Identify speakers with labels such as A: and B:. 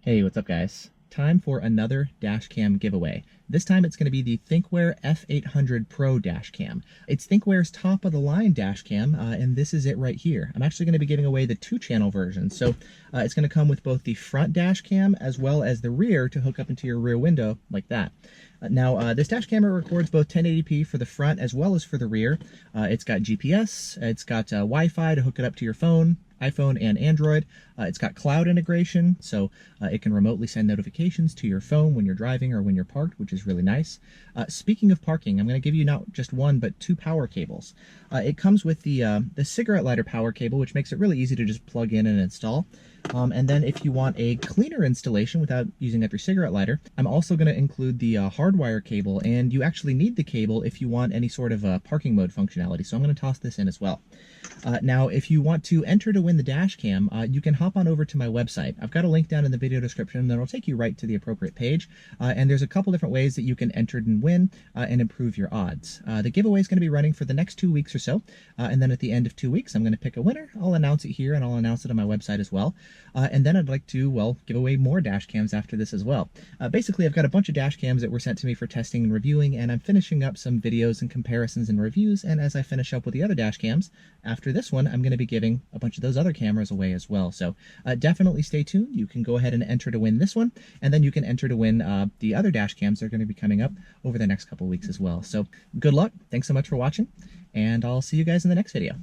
A: Hey, what's up guys? Time for another Dashcam giveaway. This time it's going to be the Thinkware F800 Pro Dashcam. It's Thinkware's top of the line Dashcam, and this is it right here. I'm actually going to be giving away the 2-channel version, so it's going to come with both the front Dashcam as well as the rear to hook up into your rear window like that. Now, this dash camera records both 1080p for the front as well as for the rear. It's got GPS, it's got Wi-Fi to hook it up to your phone, iPhone and Android. It's got cloud integration, so it can remotely send notifications to your phone when you're driving or when you're parked, which is really nice. Speaking of parking, I'm going to give you not just one, but 2 power cables. It comes with the cigarette lighter power cable, which makes it really easy to just plug in and install. And then if you want a cleaner installation without using up your cigarette lighter, I'm also going to include the hardwire cable, and you actually need the cable if you want any sort of parking mode functionality, so I'm going to toss this in as well. Now, if you want to enter to win the Dashcam, you can hop on over to my website. I've got a link down in the video description that will take you right to the appropriate page, and there's a couple different ways that you can enter and win and improve your odds. The giveaway is going to be running for the next 2 weeks or so, and then at the end of 2 weeks, I'm going to pick a winner. I'll announce it here, and I'll announce it on my website as well. And then I'd like to, well, give away more Dashcams after this as well. Basically, I've got a bunch of Dashcams that were sent to me for testing and reviewing, and I'm finishing up some videos and comparisons and reviews, and as I finish up with the other Dashcams, after this one, I'm going to be giving a bunch of those other cameras away as well. So definitely stay tuned. You can go ahead and enter to win this one, and then you can enter to win the other Dashcams that are going to be coming up over the next couple weeks as well. So good luck. Thanks so much for watching, and I'll see you guys in the next video.